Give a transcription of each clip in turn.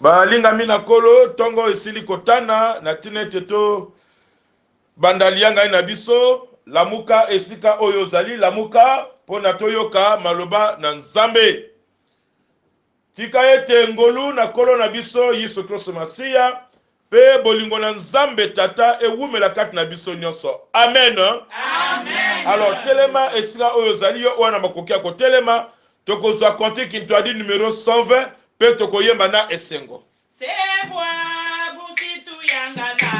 Balinga mina kolo tongo esili kotana na tinete to bandalianga na biso lamuka esika oyo zali lamuka pona toyoka maloba na Nzambe. Tika ete ngolu na kolo na biso Yesu Kristo Masiya pe bolingo na Nzambe tata ewumela kati na biso nyonso. Amen. Amen. Alors telema esika oyo zali yo wana makoki ko telema tokozwa konti kintwadi numéro 120 pe tokoyemba na esengo. Sebwa busitu yangana.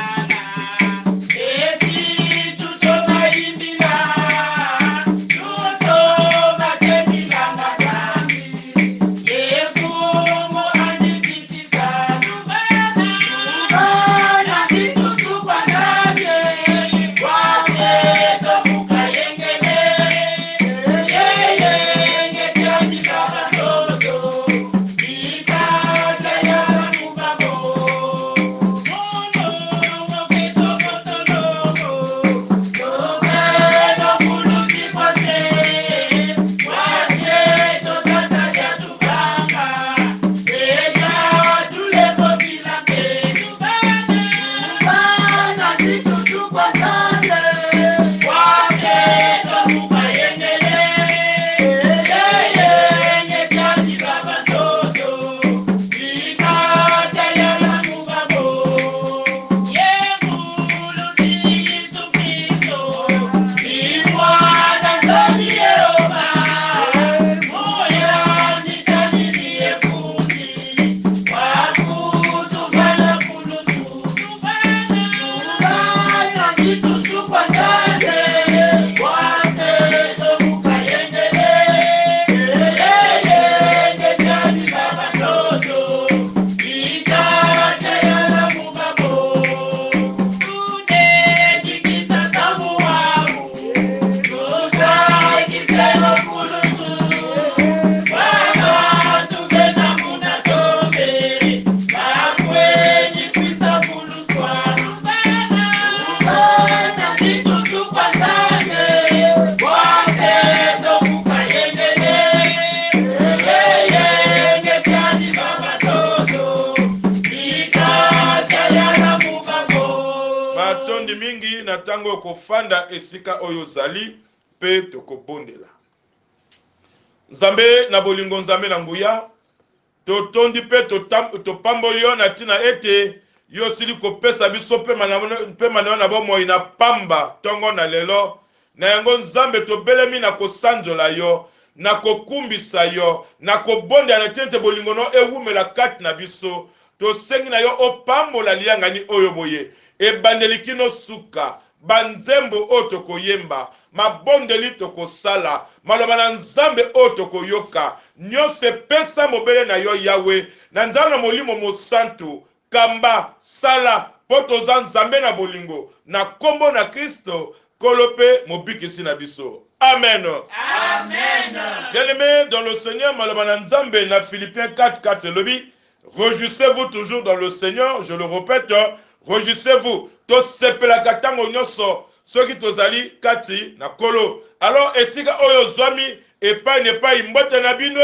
Tango kofanda esika oyo zali pe tokobondela Nzambe na bolingo Nzambe na nguya totondi pe topamboli yo na tina ete yo sili kopesa biso pe manana na bomo ina pamba tongo na lelo na yango Nzambe tobelemi na kosanzola yo na kokumbisa yo na kobonda na tina te bolingo no ewumela kati na biso tosengi na yo opambola liangani oyo boye ebandelikino suka banzembo otoko yemba mabondeli toko sala maloba na Nzambe otoko yoka nyose pesa mobele na yo Yawe na Nzambe molimo mosantu kamba sala poto za Nzambe na bolingo na kombo na Kristo kolope mobikisi na biso. Amen. Amen. Bien-aimés dans le Seigneur, maloba na Nzambe na Philippiens 4:4 lobi, réjouissez-vous toujours dans le Seigneur, je le répète, réjouissez-vous. To sepela katango nyoso soki tozali kati na kolo. Alors esika oyo zwami epai nepai mbote na bino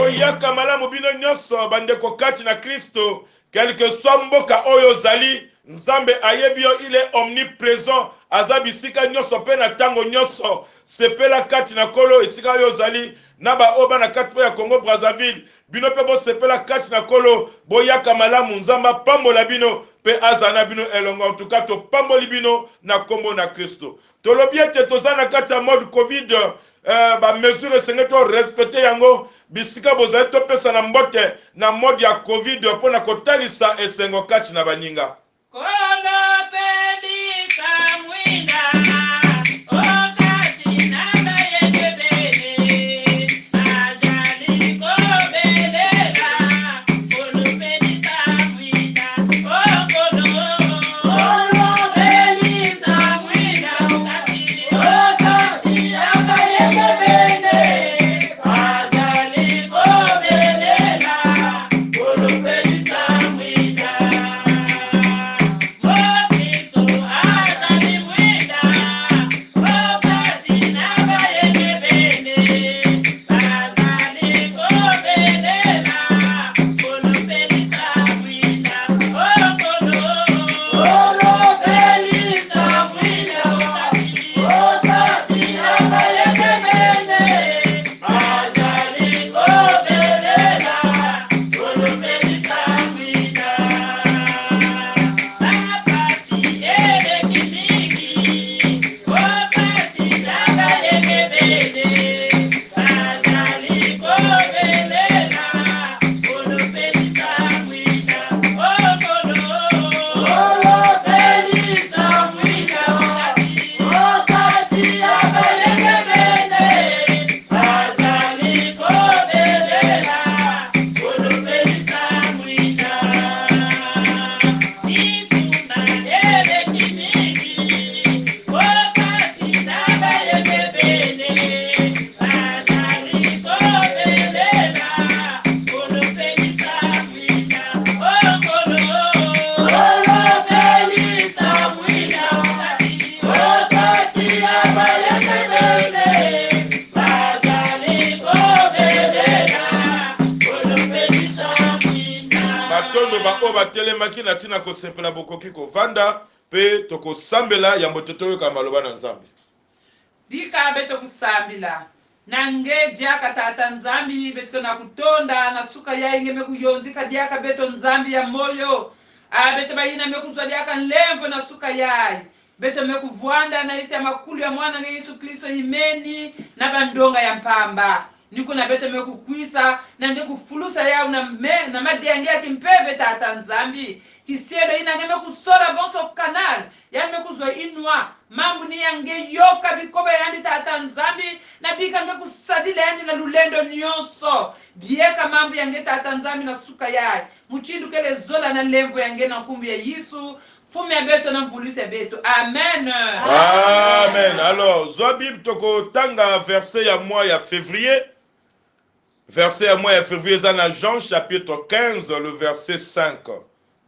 oyaka malamu bino nyoso bandeko kati na Kristo quel que soit mboka oyo zali Nzambe ayebi yo il est omniprésent azabi sika nyoso pe na tango nyoso sepela kati na kolo esika oyo zali naba oba na kati ya Congo Brazzaville bino pe bo sepela kati na kolo boyaka malamu Nzamba pambola bino pe azana bino elongo en tout cas to pamboli bino na kombo na Kristo tolobi ete tozana kati ya mode Covid ba mesure senge to respecter yango bisika bozali to pesa na mbote na mode ya Covid pona kotalisa esengo kati na baninga banyama oyo batelemaki na ntina kosepela bokoki kovanda mpe tokosambela yambo te toyoka maloba na nzambe. Bika beto kusambila nange diaka tata nzambi beto na kutonda na suka ya ingeme kuyonzika diaka beto nzambi ya moyo beto bayina mekuzwa diaka nlemvo na suka yai beto mekuvwanda na isi ya makulu ya mwana na Yesu Kristo imeni na bandonga ya mpamba niko na beto mekukwisa na nge kufulusa yao na madi yange ya kimpeve tata nzambi kisielo ina ngeme kusora bonso kanal yani mekuzwa inwa mambo ni yange yoka bikoba yandi tata nzambi na bika nge kusadile yandi na lulendo nyonso bieka mambo yange tata nzambi na suka yai muchindu kele zola na lemvo yange na kumbi ya Yesu fume ya beto na mvulise beto amen. Amen. Alors zwa Bible toko tanga verset ya mois ya février. Verset à moi ya février dans Jean chapitre 15 le verset 5.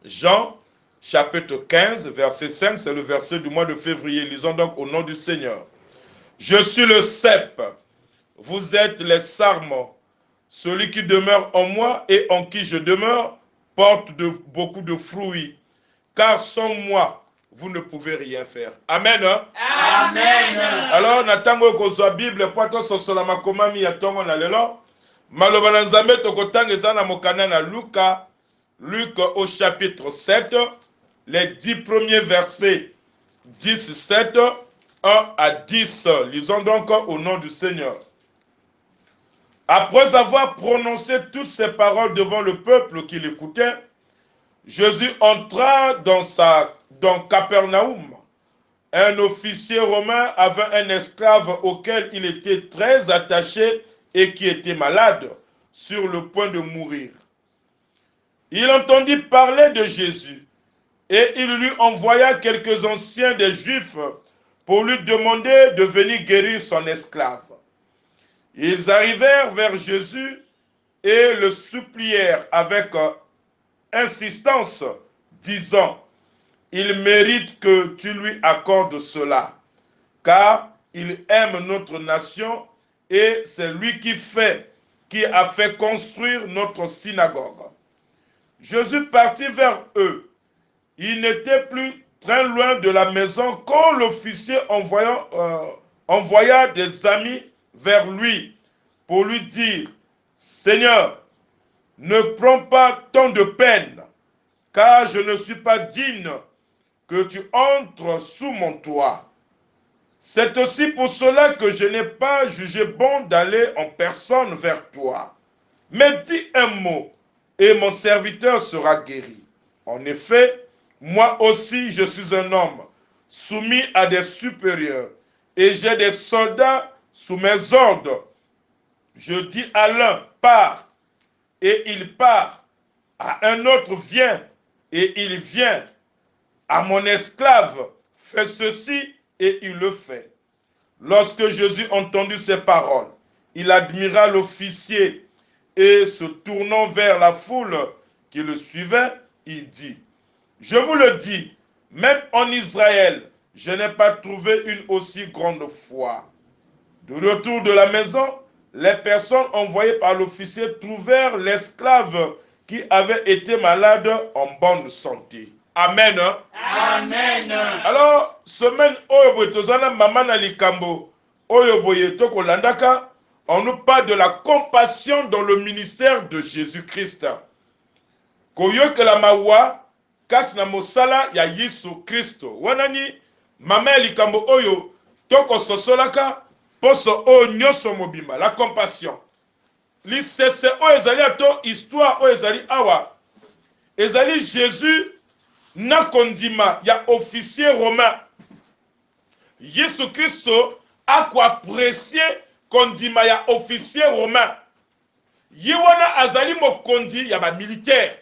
Jean chapitre 15 verset 5 c'est le verset du mois de février. Lisons donc au nom du Seigneur. Je suis le cep, vous êtes les sarments. Celui qui demeure en moi et en qui je demeure porte beaucoup de fruits. Car sans moi, vous ne pouvez rien faire. Amen. Amen. Alors, natango kozwa Bible poato sosola makomami ya tongo na lelo. Maloba na nzambe tokotanga eza na mokanda na Luc au chapitre 7, les 10 premiers versets, 10, 7, 1 à 10. Lisons donc au nom du Seigneur. Après avoir prononcé toutes ces paroles devant le peuple qui l'écoutait, Jésus entra dans Capernaum. Un officier romain avait un esclave auquel il était très attaché et qui était malade, sur le point de mourir. Il entendit parler de Jésus et il lui envoya quelques anciens des Juifs pour lui demander de venir guérir son esclave. Ils arrivèrent vers Jésus et le supplièrent avec insistance, disant, « Il mérite que tu lui accordes cela, car il aime notre nation et c'est lui qui a fait construire notre synagogue. » Jésus partit vers eux. Il n'était plus très loin de la maison quand l'officier envoya des amis vers lui pour lui dire, « Seigneur, ne prends pas tant de peine, car je ne suis pas digne que tu entres sous mon toit. C'est aussi pour cela que je n'ai pas jugé bon d'aller en personne vers toi. Mais dis un mot, et mon serviteur sera guéri. En effet, moi aussi je suis un homme, soumis à des supérieurs, et j'ai des soldats sous mes ordres. Je dis à l'un, pars, et il part. À un autre, viens, et il vient. À mon esclave, fais ceci, et il le fait. Lorsque Jésus entendit ces paroles, il admira l'officier et se tournant vers la foule qui le suivait, il dit, « Je vous le dis, même en Israël, je n'ai pas trouvé une aussi grande foi. » De retour de la maison, les personnes envoyées par l'officier trouvèrent l'esclave qui avait été malade en bonne santé. Amen. Amen. Alors, semaine oyo tozana mama na likambo oyo boye tokolandaka, on nous parle de la compassion dans le ministère de Jésus-Christ. Koyoke la mawa kati na mosala ya Yesu Kristo. Wanani mama ya likambo oyo toko sosolaka poso oyo nyoso mobimba, la compassion. Lisese oyo ezali ato histoire oyo ezali awa. Ezali Jésus na kondima ya officier romain. Yesu Kristo a apprécié kondima ya officier romain. Yewana azali mokondi ya ba militaire.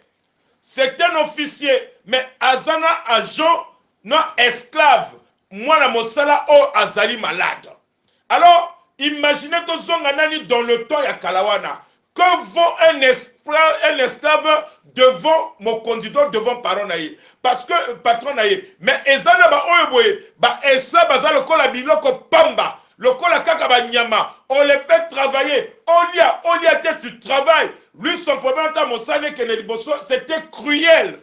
C'est un officier, mais azana agent non esclave. Mwana mosala o azali malade. Alors, imaginez tozonga nani dans le temps ya Kalawana. Que vaut un esclave devant mon conducteur, devant patron naïe. Parce que patron naïe. Mais ezana ba oyoboye, ba esa bazalo kola biloko pamba. Le kola kaka ba nyama, on les fait travailler. Olia te tu travailles. Lui son problème c'était cruel.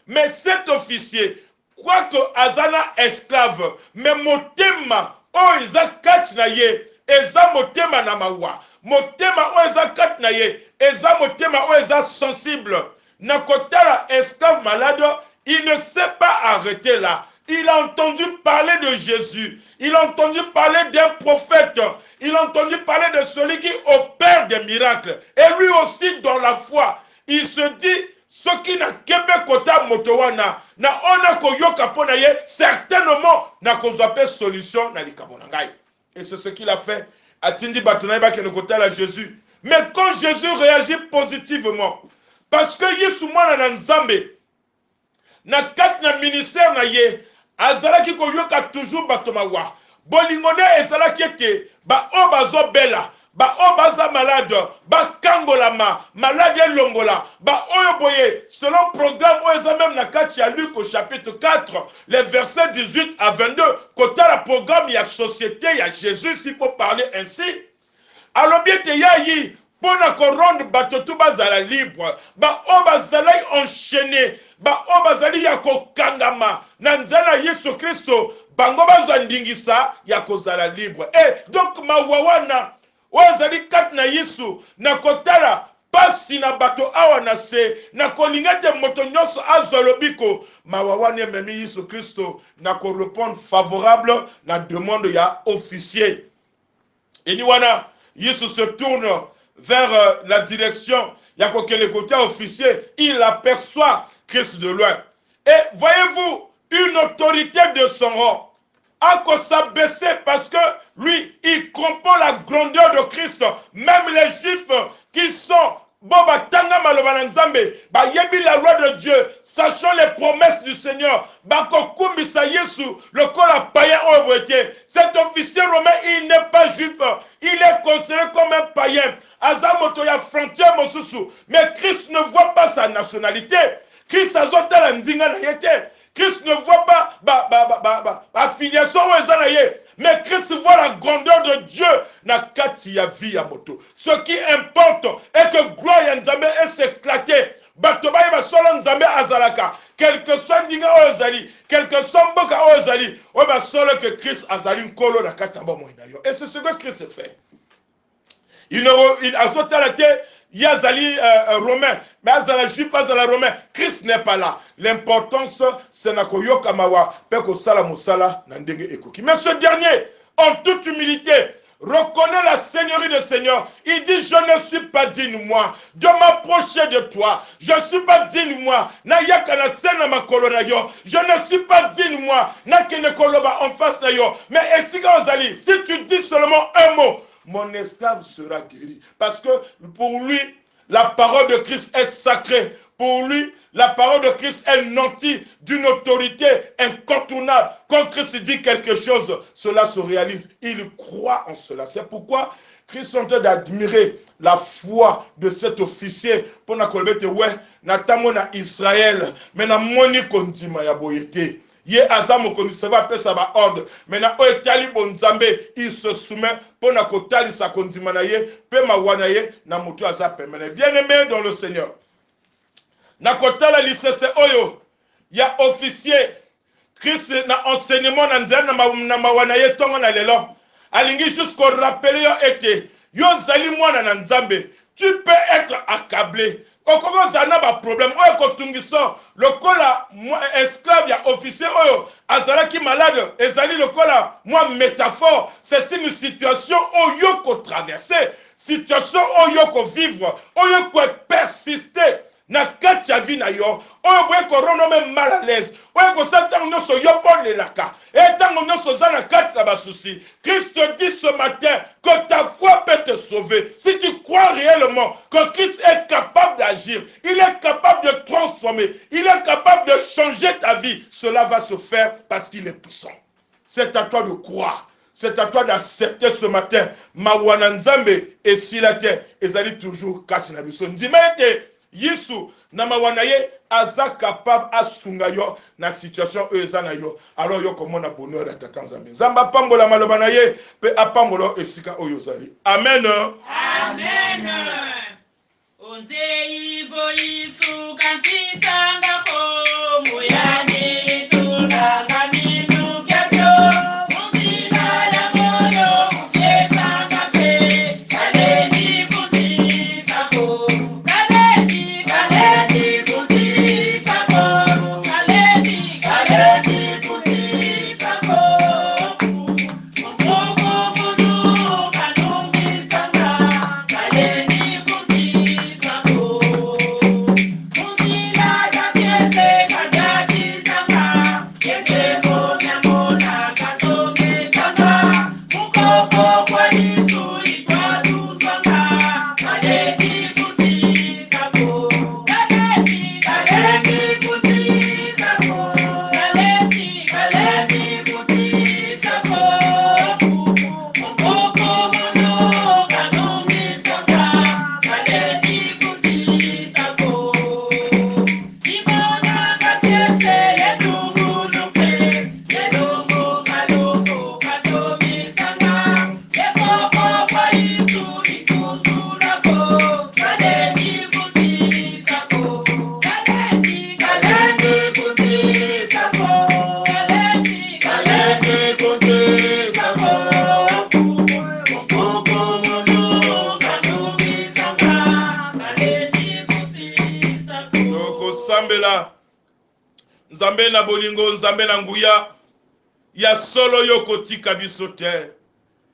Mais cet officier, quoique azana esclave, mais motema o iza kati na ye, eza motema na mawa. Motema o eza kati na ye, eza motema o eza sensible. Na kotala esclave malade, il ne s'est pas arrêté là. Il a entendu parler de Jésus. Il a entendu parler d'un prophète. Il a entendu parler de celui qui opère des miracles. Et lui aussi, dans la foi, il se dit, ce qui n'a kebe kota motowana, na ona koyoka pona ye, certainement, na kozape solution na likabonangai. Et c'est ce qu'il a fait. Atindi batonai ba kene kota la Jésus. Mais quand Jésus réagit positivement, parce que Yesu mwana na nzambe, na kat na ministère na ye, azalaki koyoka toujours batomawa. Bolingone ezalaki ete ba o bazo bela, ba o baza malade, ba kangolama, malade longola, ba oyo boye, selon programme oyo même na kat ya Luc au chapitre 4, les versets 18 à 22, kota la programme ya société ya Jésus, s'il faut parler ainsi. Alors bien te yayi pona ko rendre bato tout bazala libre, ba o bazalai enchaîné, ba o bazali ya ko kangama na nzala Yesu Kristo, bango bazwa ndingisa ya kozala libre. Et donc mawawana wazali kat na Yesu na kotala pasi na bato awa na se na kolingate moto nyonso azwa lobiko mawawana memi Yesu Kristo na ko répondre favorable na demande ya officier. Et ni wana Yesu se tourne vers la direction, il y a le côté officier, il aperçoit Christ de loin. Et voyez-vous, une autorité de son rang a qu'on s'abaisser parce que lui, il comprend la grandeur de Christ. Même les Juifs qui sont Boba Tanga Malobana Nzambe, ba yebi la loi de Dieu, sachant les promesses du Seigneur, ba kokumbisa Yesu, le corps païen ouvrier. Cet officier romain, il n'est pas juif, il est considéré comme un païen. Azamoto ya frontière mosusu, mais Christ ne voit pas sa nationalité. Christ azota la ndinga na yete. Christ ne voit pas affiliation aux Ezanaye. Mais Christ voit la grandeur de Dieu na kati ya vie ya moto. Ce qui importe est que gloire ya Nzambe est s'éclater. Batobaye ba solo Nzambe azalaka. Quel que soit ndinga ozali, quel que soit mboka ozali, o ba solo que Christ azali nkolo na kati ya bomo na yo. Et c'est ce que Christ fait. Il a sauté la terre, il y a Zali romain, mais Azala juif, Azala romain. Christ n'est pas là. L'importance, c'est Nakoyoka Mawa, Peko Sala Musala, Nandenge Ekoki. Mais ce dernier, en toute humilité, reconnaît la seigneurie du Seigneur. Il dit, je ne suis pas digne, moi, de m'approcher de toi. Je ne suis pas digne, moi. Nayaka sena makolo na yo. Je ne suis pas digne, moi. Nakene koloba en face na yo. Mais Esiga Ozali, si tu dis seulement un mot, mon esclave sera guéri. Parce que pour lui, la parole de Christ est sacrée. Pour lui, la parole de Christ est nantie d'une autorité incontournable. Quand Christ dit quelque chose, cela se réalise. Il croit en cela. C'est pourquoi Christ est en train d'admirer la foi de cet officier. Pour na kolbete ouais, na tamo na Israël, mais na moni kondima ya boyete. Ye azamo konise va pesa ba ordre. Maintenant o etali bonzambe, il se soumet pour na kotali sa kondima na ye, pe ma wana ye na mutu azape. Bien-aimé dans le Seigneur. Na kotala lisese oyo, ya officier Christ na enseignement na nzana na mawana ye tongo na lelo. Alingi jusqu'au rappeler yo ete yo zali mwana na nzambe. Tu peux être accablé. Okoko zana ba problème oyo kotungiso lokola esclave ya officier oyo azalaki malade ezali lokola moi métaphore, c'est une situation oyo ko traverser, situation oyo ko vivre, oyo ko persister na kati ya vie na yo, oyo boye ko rono même mal à l'aise, oyo ko satan nyonso yo polelaka et tango nyonso za na kati la basusi. Christ te dit ce matin que ta foi peut te sauver. Si tu crois réellement que Christ est capable d'agir, il est capable de transformer, il est capable de changer ta vie, cela va se faire parce qu'il est puissant. C'est à toi de croire. C'est à toi d'accepter ce matin. Mawana Nzambe et si la terre, ezali toujours kati na biso. Ndima ete Yesu na mawana ye aza capable asunga yo na situation eza na yo. Alors yo komona bonheur ya tata Nzambe. Nzamba pambola maloba na ye pe apambola esika oyo zali. Amen. Amen. Onze ivo Yesu kansisanga ko moyani tulanga minu kyakyo. Mundina ya moyo uchesanga pe. Kaleni kusisa ko. Kaleni kusisa ko. Kaleni kusisa ko. Mungu munu kanungisanga. Kaleni kusisa ko. Mundina ya kiese kajakisanga. Yekemo nyamona kasongesanga. Mukoko kwa Yesu ikwazuzanga. Kaleni kusisa ko. Kaleni kusisa ko. Kaleni kusisa ko. Mukoko munu kanungisanga. Kaleni kusisa ko. Imona kakiese yedungu lupe. Yedungu kaluku katomisanga. Yekoko kwa Yesu ikusulako. Kaleni kusisa ko. Kaleni kusisa ko. Kaleni kusisa ko. Mukoko munu kanumisanga. Kaleni kusisa ko. Tokosambela Nzambe na bolingo, Nzambe na nguya ya solo yo kotika biso te.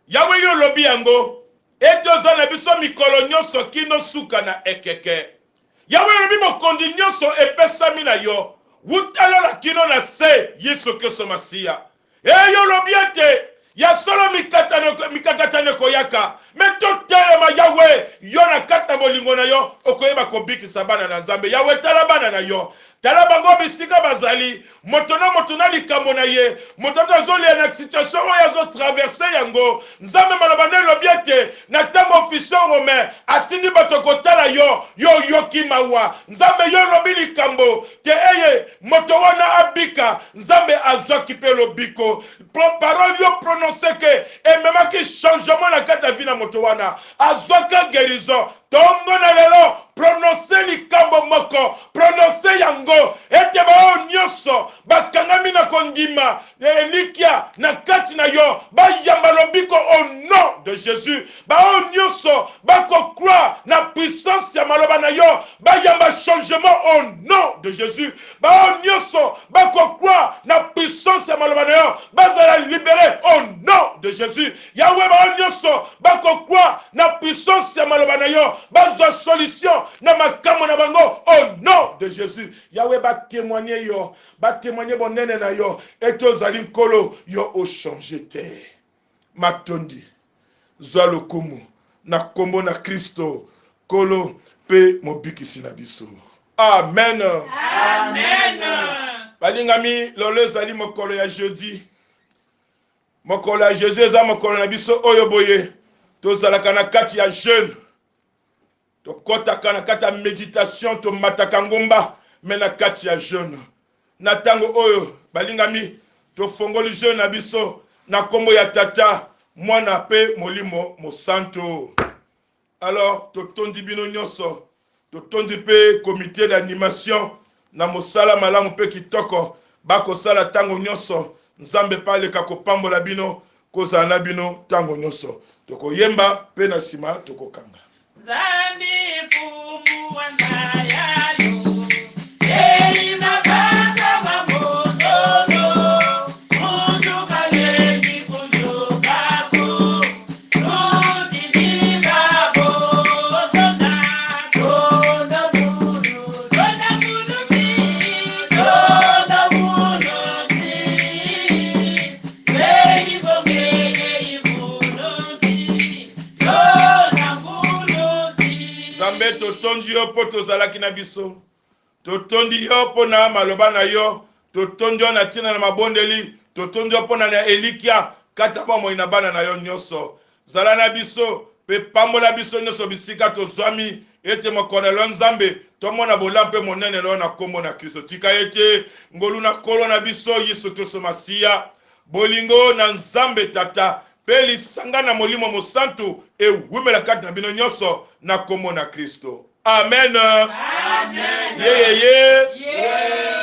Yawe yo lobi yango etoza na biso mikolo nyonso kino suka na ekeke. Yawe lobi mokondi nyonso epesami na yo wutalola kino na se Yesu Kristo Masiya. Yo lobi ete ya solo mikakatane koyaka metotelema Yawe yo na kata bolingo na yo okoyeba kobikisa bana na Nzambe. Yawe tala bana na yo tala bango bisika bazali moto na likambo na ye moto azolia na situation oyo azo traverser yango. Nzambe maloba na lobi ete na tango officier Romain atindi bato kotala yo yoki mawa. Nzambe yo lobi likambo te eye moto wana abika Nzambe azwaki pe lobiko parole yo prononcer ke ememaki changement na kata vie na moto wana azwaka guérison. Tongo na lelo prononcer likambo moko prononcer yango ete bao nyonso bakangami na kondima elikia na kati na yo bayamba lobiko au nom de Jésus. Bao nyonso bako croire na puissance ya maloba na yo bayamba changement au nom de Jésus. Bao nyonso bako croire na puissance ya maloba na yo bazala libéré au nom de Jésus. Yahweh bao nyonso bako croire na puissance ya maloba na yo bazwa solution na makamo na bango au nom de Jésus. Yahweh ba témoigner yo, ba témoigner bonene na yo et ozali nkolo yo o changer te. Matondi zwa lokumu na kombo na Kristo kolo pe mobikisi na biso. Amen. Amen. Balingami lolo ezali mokolo ya jeudi. Mokolo ya Jésus eza mokolo na biso oyo boye tozalaka na kati ya jeûne. Tokotaka na kati ya méditation to mataka ngomba me na kati ya jeûne. Na tango oyo balingami tofongoli jeûne na biso na kombo ya tata mwana pe molimo mosanto. Alors totondi bino nyonso totondi pe comité d'animation na mosala malamu pe kitoko bako sala tango nyonso Nzambe paleka kopambola bino kozala na bino tango nyonso tokoyemba pe na sima tokokanga. Zambi fumu wanzaya yo, ei makasa mamosono, mundu kalesi kunyukako, nutindika bo, tonda munu ti, ei bongeye imuno ti, Nzambe totondi yo po tozalaki na biso. Totondi yo po na maloba na yo. Totondi yo na tina na mabondeli. Totondi yo po na elikia kata bomo ina bana na yo nyonso. Zala na biso pe pambola biso nyonso bisika tozwami ete mokonelo nzambe tomona bolampe monene no na kombo na Kristo tika ete ngolu na kolo na biso Yesu Kristo Masiya bolingo na nzambe tata pe lisanga na molimo mosantu ewumela kati na bino nyonso na kombo na Kristo. Amen. Amen. Ye.